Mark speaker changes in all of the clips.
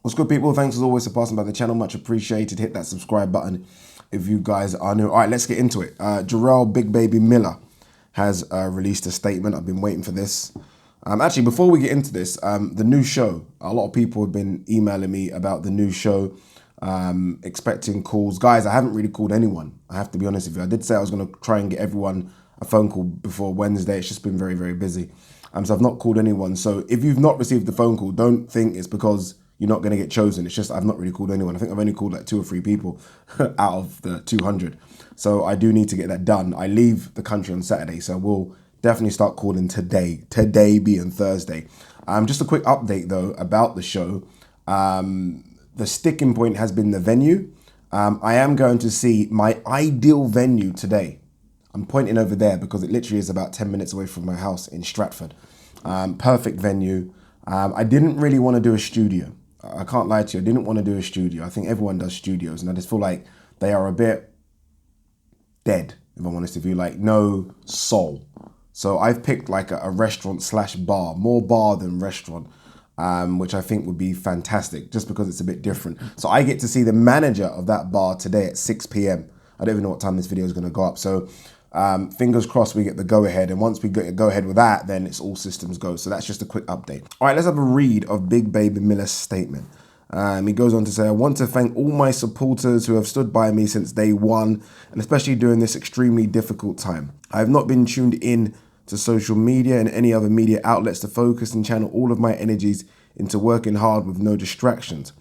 Speaker 1: What's good, people? Thanks as always for passing by the channel. Much appreciated. Hit that subscribe button if you guys are new. All right, let's get into it. Jarrell Big Baby Miller has released a statement. I've been waiting for this. Actually, before we get into this, the new show. A lot of people have been emailing me about the new show, expecting calls. Guys, I haven't really called anyone. I have to be honest with you. I did say I was going to try and get everyone a phone call before Wednesday. It's just been very, very busy. So I've not called anyone. So if you've not received the phone call, don't think it's because you're not going to get chosen. It's just I've not really called anyone. I think I've only called like 2 or 3 people out of the 200. So I do need to get that done. I leave the country on Saturday, so we'll definitely start calling today. Today being Thursday. Just a quick update though about the show. The sticking point has been the venue. I am going to see my ideal venue today. I'm pointing over there because it literally is about 10 minutes away from my house in Stratford. Perfect venue. I didn't really want to do a studio. I can't lie to you. I didn't want to do a studio. I think everyone does studios, and I just feel like they are a bit dead, if I'm honest with you, like no soul. So I've picked like a restaurant slash bar, more bar than restaurant, which I think would be fantastic just because it's a bit different. So I get to see the manager of that bar today at 6 p.m. I don't even know what time this video is going to go up. So fingers crossed we get the go ahead. And once we go ahead with that, then it's all systems go. So that's just a quick update. All right, let's have a read of Big Baby Miller's statement. He goes on to say, I want to thank all my supporters who have stood by me since day one, and especially during this extremely difficult time. I have not been tuned in to social media and any other media outlets to focus and channel all of my energies into working hard with no distractions.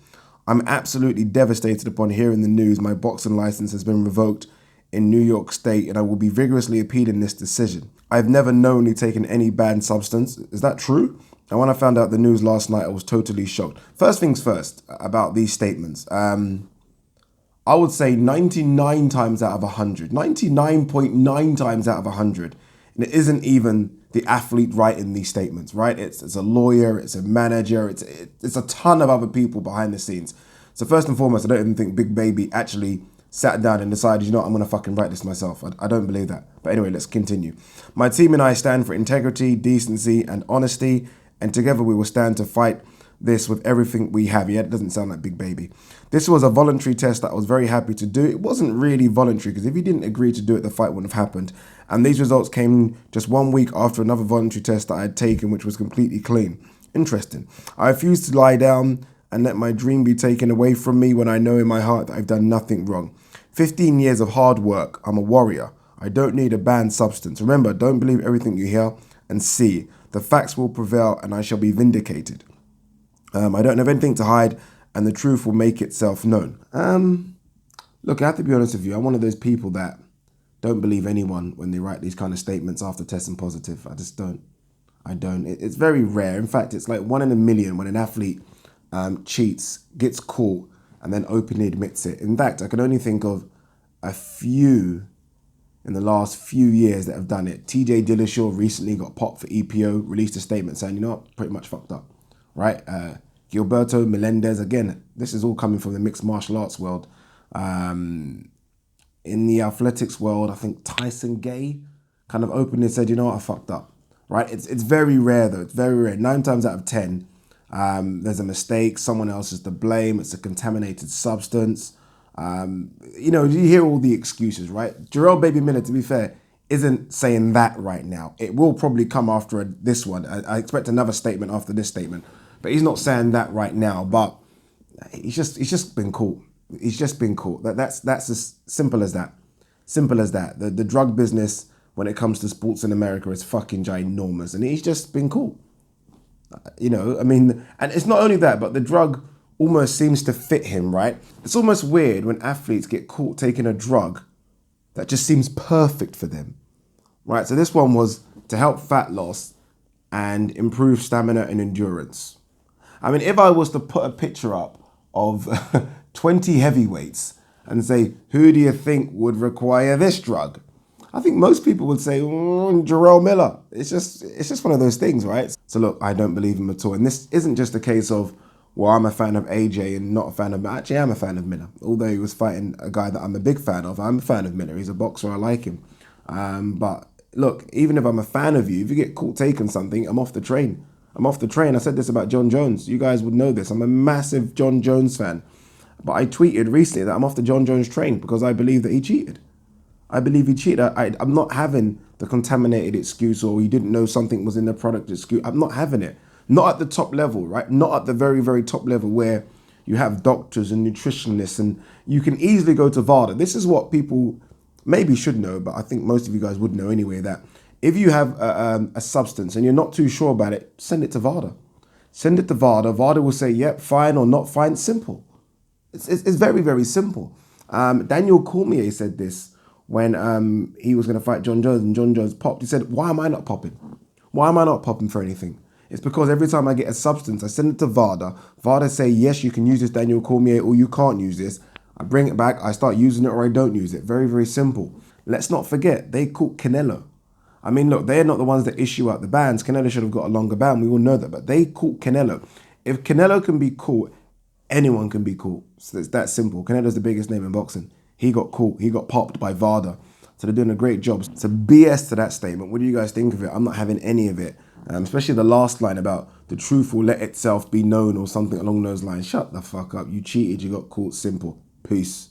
Speaker 1: I'm absolutely devastated upon hearing the news my boxing license has been revoked in New York State, and I will be vigorously appealing this decision. I've never knowingly taken any banned substance. Is that true? And when I found out the news last night, I was totally shocked. First things first about these statements. I would say 99 times out of 100, 99.9 times out of 100, and it isn't even the athlete writing these statements, right? It's a lawyer, it's a manager, it's a ton of other people behind the scenes. So first and foremost, I don't even think Big Baby actually sat down and decided, you know what, I'm going to fucking write this myself. I don't believe that. But anyway, let's continue. My team and I stand for integrity, decency, and honesty, and together we will stand to fight this with everything we have. Yeah, it doesn't sound like Big Baby. This was a voluntary test that I was very happy to do. It wasn't really voluntary because if he didn't agree to do it, the fight wouldn't have happened. And these results came just 1 week after another voluntary test that I had taken, which was completely clean. Interesting. I refuse to lie down and let my dream be taken away from me when I know in my heart that I've done nothing wrong. 15 years of hard work. I'm a warrior. I don't need a banned substance. Remember, don't believe everything you hear and see. The facts will prevail and I shall be vindicated. I don't have anything to hide and the truth will make itself known. Look, I have to be honest with you. I'm one of those people that don't believe anyone when they write these kind of statements after testing positive. I just don't. I don't. It's very rare. In fact, it's like 1 in a million when an athlete cheats, gets caught, and then openly admits it. In fact, I can only think of a few in the last few years that have done it. TJ Dillashaw recently got popped for EPO, released a statement saying, you know what, pretty much fucked up, right? Gilberto Melendez, again, this is all coming from the mixed martial arts world. In the athletics world, I think Tyson Gay kind of openly said, you know what, I fucked up, right? It's very rare though, it's very rare. 9 times out of 10, there's a mistake, someone else is to blame, it's a contaminated substance. You know, you hear all the excuses, right? Jarrell Baby Miller, to be fair, isn't saying that right now. It will probably come after this one. I expect another statement after this statement, but he's not saying that right now. But he's just been caught. He's just been caught. That's as simple as that. Simple as that. The drug business when it comes to sports in America is fucking ginormous, and he's just been caught. You know, I mean, and it's not only that, but the drug almost seems to fit him, right? It's almost weird when athletes get caught taking a drug that just seems perfect for them, right? So this one was to help fat loss and improve stamina and endurance. I mean, if I was to put a picture up of 20 heavyweights and say, who do you think would require this drug? I think most people would say, Jarrell Miller. It's just one of those things, right? So look, I don't believe him at all. And this isn't just a case of, well, I'm a fan of AJ and not a fan of... Actually, I'm a fan of Miller. Although he was fighting a guy that I'm a big fan of. I'm a fan of Miller. He's a boxer. I like him. But look, even if I'm a fan of you, if you get caught taking something, I'm off the train. I'm off the train. I said this about John Jones. You guys would know this. I'm a massive John Jones fan. But I tweeted recently that I'm off the John Jones train because I believe that he cheated. I believe he cheated. I'm not having the contaminated excuse or he didn't know something was in the product excuse. I'm not having it. Not at the top level, right? Not at the very, very top level where you have doctors and nutritionists and you can easily go to VADA. This is what people maybe should know, but I think most of you guys would know anyway, that if you have a substance and you're not too sure about it, send it to VADA. Send it to VADA. VADA will say, yep, fine or not fine. Simple. It's very, very simple. Daniel Cormier said this when he was going to fight John Jones and John Jones popped. He said, why am I not popping? Why am I not popping for anything? It's because every time I get a substance, I send it to VADA. VADA say, yes, you can use this Daniel Cormier or you can't use this. I bring it back, I start using it or I don't use it. Very, very simple. Let's not forget, they caught Canelo. I mean, look, they're not the ones that issue out the bans. Canelo should have got a longer ban. We all know that. But they caught Canelo. If Canelo can be caught, anyone can be caught. So it's that simple. Canelo's the biggest name in boxing. He got caught. He got popped by VADA. So they're doing a great job. It's a BS to that statement. What do you guys think of it? I'm not having any of it. Especially the last line about the truth will let itself be known or something along those lines. Shut the fuck up. You cheated. You got caught. Simple. Peace.